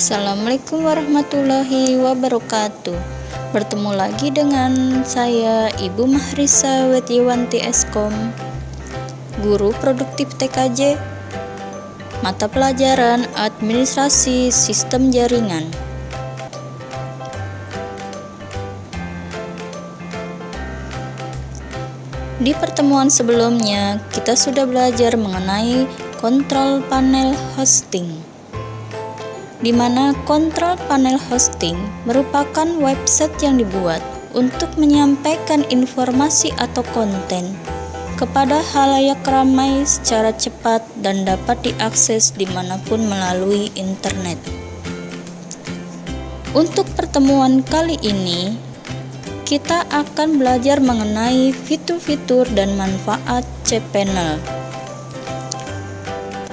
Assalamualaikum warahmatullahi wabarakatuh. Bertemu lagi dengan saya Ibu Mahrisa Wetiwanti Eskom, Guru Produktif TKJ, mata pelajaran Administrasi Sistem Jaringan. Di pertemuan sebelumnya, kita sudah belajar mengenai kontrol panel hosting, di mana kontrol panel hosting merupakan website yang dibuat untuk menyampaikan informasi atau konten kepada khalayak ramai secara cepat dan dapat diakses dimanapun melalui internet. Untuk pertemuan kali ini, kita akan belajar mengenai fitur-fitur dan manfaat cPanel.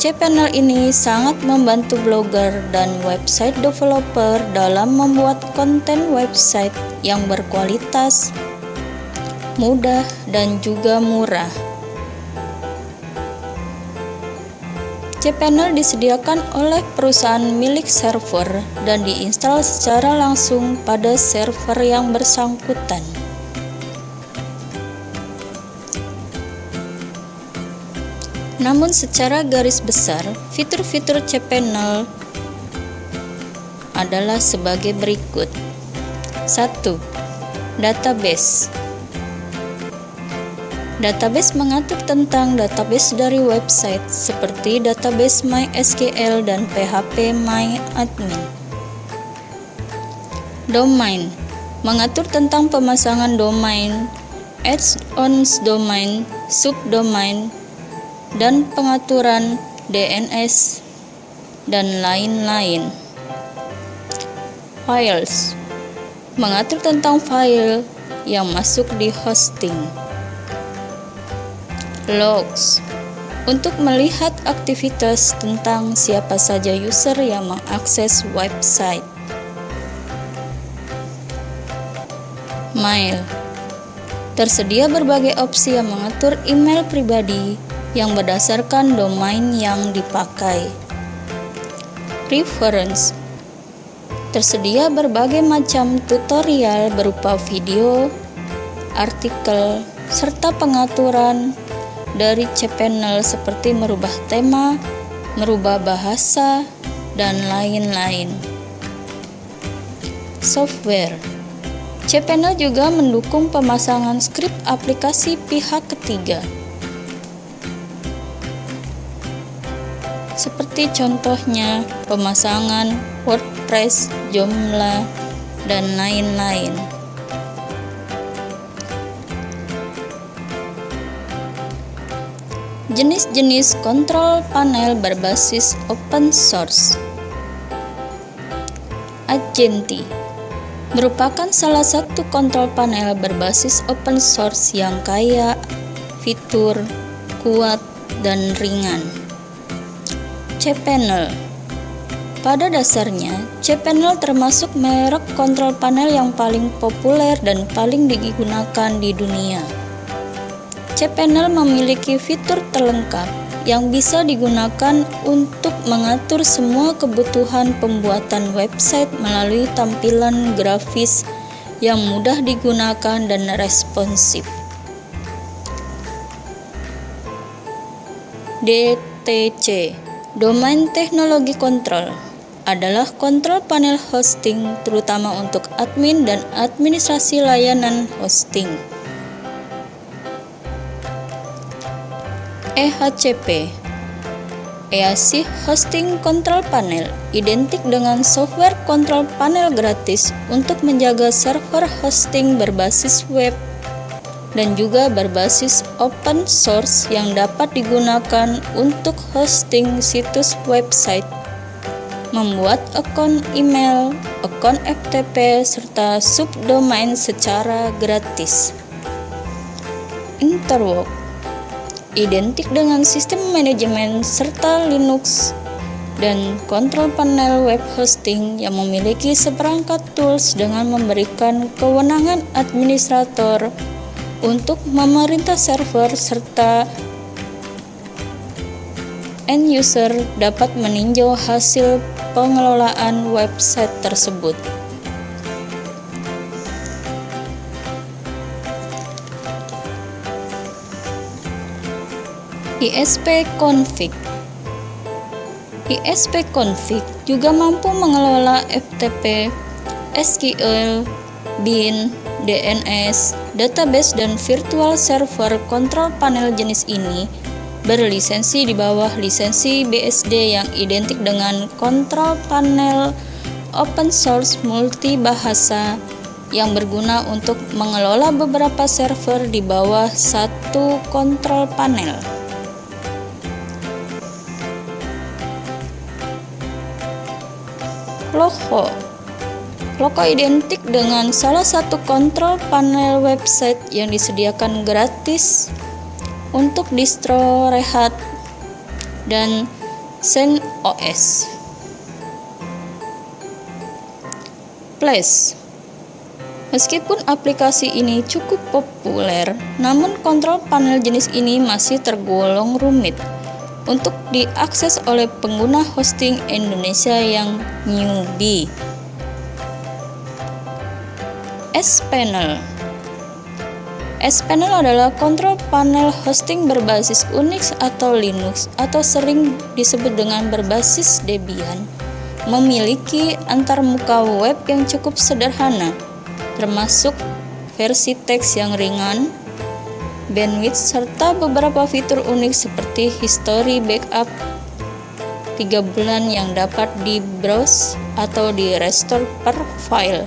cPanel ini sangat membantu blogger dan website developer dalam membuat konten website yang berkualitas, mudah, dan juga murah. cPanel disediakan oleh perusahaan milik server dan diinstal secara langsung pada server yang bersangkutan. Namun secara garis besar, fitur-fitur cPanel adalah sebagai berikut. 1. Database. Database mengatur tentang database dari website seperti database MySQL dan PHP MyAdmin. Domain mengatur tentang pemasangan domain, add-ons domain, subdomain, dan pengaturan DNS dan lain-lain. Files mengatur tentang file yang masuk di hosting. Logs untuk melihat aktivitas tentang siapa saja user yang mengakses website. Mail tersedia berbagai opsi yang mengatur email pribadi yang berdasarkan domain yang dipakai. Reference tersedia berbagai macam tutorial berupa video, artikel, serta pengaturan dari cPanel seperti merubah tema, merubah bahasa, dan lain-lain. Software cPanel juga mendukung pemasangan skrip aplikasi pihak ketiga, seperti contohnya pemasangan WordPress, Joomla, dan lain-lain. Jenis-jenis kontrol panel berbasis open source. Agenti merupakan salah satu kontrol panel berbasis open source yang kaya fitur, kuat, dan ringan. cPanel pada dasarnya, cPanel termasuk merek kontrol panel yang paling populer dan paling digunakan di dunia. cPanel memiliki fitur terlengkap yang bisa digunakan untuk mengatur semua kebutuhan pembuatan website melalui tampilan grafis yang mudah digunakan dan responsif. DTC, Domain Teknologi Kontrol, adalah kontrol panel hosting terutama untuk admin dan administrasi layanan hosting. EHCP, EASY Hosting Control Panel, identik dengan software kontrol panel gratis untuk menjaga server hosting berbasis web dan juga berbasis open source yang dapat digunakan untuk hosting situs website, membuat akun email, akun FTP, serta subdomain secara gratis. Interwork identik dengan sistem manajemen serta Linux dan kontrol panel web hosting yang memiliki seperangkat tools dengan memberikan kewenangan administrator untuk memerintah server serta end user dapat meninjau hasil pengelolaan website tersebut. ISP-config. ISP-config juga mampu mengelola FTP, SQL, bin, DNS, database, dan virtual server. Kontrol panel jenis ini berlisensi di bawah lisensi BSD yang identik dengan kontrol panel open source multi bahasa yang berguna untuk mengelola beberapa server di bawah satu kontrol panel. Logo identik dengan salah satu kontrol panel website yang disediakan gratis untuk distro Red Hat dan CentOS. Flash. Meskipun aplikasi ini cukup populer, namun kontrol panel jenis ini masih tergolong rumit untuk diakses oleh pengguna hosting Indonesia yang newbie. S-Panel adalah kontrol panel hosting berbasis Unix atau Linux atau sering disebut dengan berbasis Debian. Memiliki antarmuka web yang cukup sederhana, termasuk versi teks yang ringan, bandwidth, serta beberapa fitur unik seperti history backup 3 bulan yang dapat di-browse atau di-restore per file,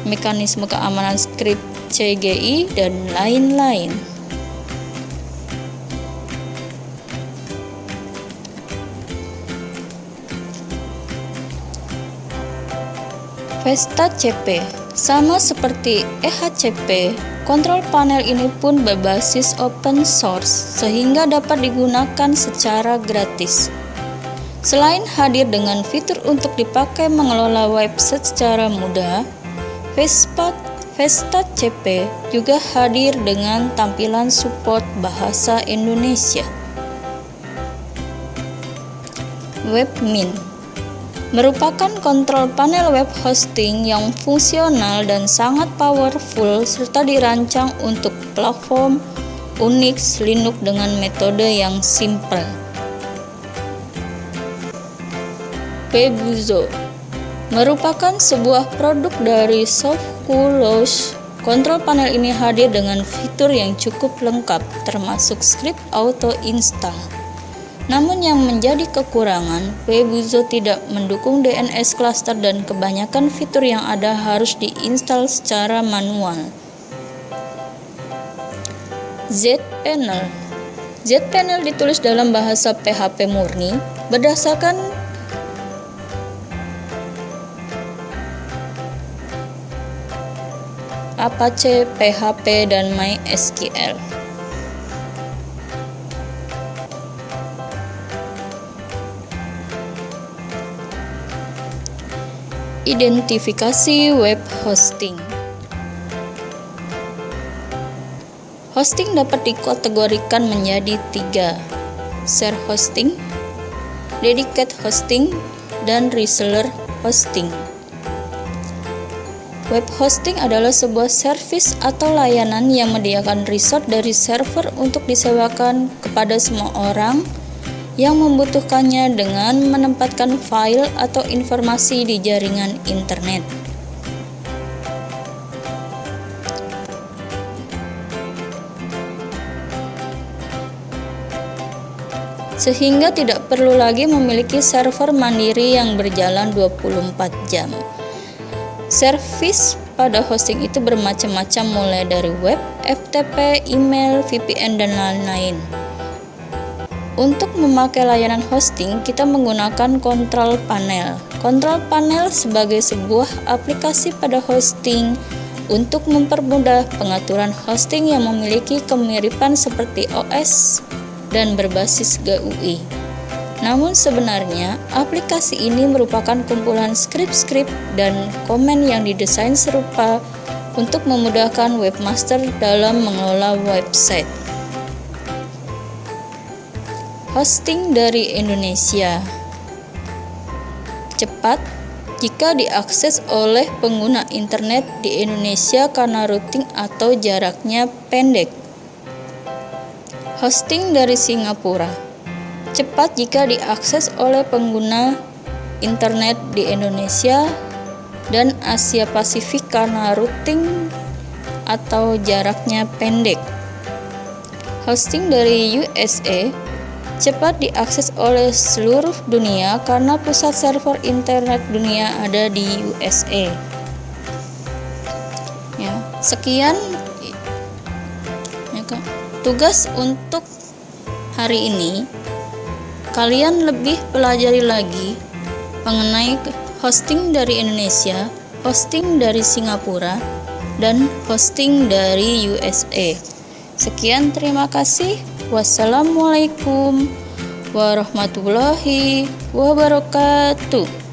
mekanisme keamanan script CGI, dan lain-lain. Vesta CP. Sama seperti EHCP, kontrol panel ini pun berbasis open source sehingga dapat digunakan secara gratis. Selain hadir dengan fitur untuk dipakai mengelola website secara mudah, Vesta CP juga hadir dengan tampilan support bahasa Indonesia. Webmin merupakan kontrol panel web hosting yang fungsional dan sangat powerful serta dirancang untuk platform Unix, Linux dengan metode yang simple. Webuzo merupakan sebuah produk dari Softcloud. Kontrol panel ini hadir dengan fitur yang cukup lengkap, termasuk script auto install. Namun yang menjadi kekurangan, Webuzo tidak mendukung DNS cluster dan kebanyakan fitur yang ada harus diinstal secara manual. Z-Panel ditulis dalam bahasa PHP murni berdasarkan Apache, PHP, dan MySQL. Identifikasi web hosting. Hosting dapat dikategorikan menjadi 3: share hosting, dedicated hosting, dan reseller hosting. Web hosting adalah sebuah servis atau layanan yang menyediakan resource dari server untuk disewakan kepada semua orang yang membutuhkannya dengan menempatkan file atau informasi di jaringan internet. Sehingga tidak perlu lagi memiliki server mandiri yang berjalan 24 jam. Servis pada hosting itu bermacam-macam, mulai dari web, FTP, email, VPN, dan lain-lain. Untuk memakai layanan hosting, kita menggunakan kontrol panel. Kontrol panel sebagai sebuah aplikasi pada hosting untuk mempermudah pengaturan hosting yang memiliki kemiripan seperti OS dan berbasis GUI. Namun sebenarnya, aplikasi ini merupakan kumpulan skrip-skrip dan komen yang didesain serupa untuk memudahkan webmaster dalam mengelola website. Hosting dari Indonesia. Cepat jika diakses oleh pengguna internet di Indonesia karena routing atau jaraknya pendek. Hosting dari Singapura. Cepat jika diakses oleh pengguna internet di Indonesia dan Asia Pasifik karena routing atau jaraknya pendek. Hosting dari USA. Cepat diakses oleh seluruh dunia karena pusat server internet dunia ada di USA. Ya, sekian ya, tugas untuk hari ini. Kalian lebih pelajari lagi mengenai hosting dari Indonesia, hosting dari Singapura, dan hosting dari USA. Sekian, terima kasih. Wassalamualaikum warahmatullahi wabarakatuh.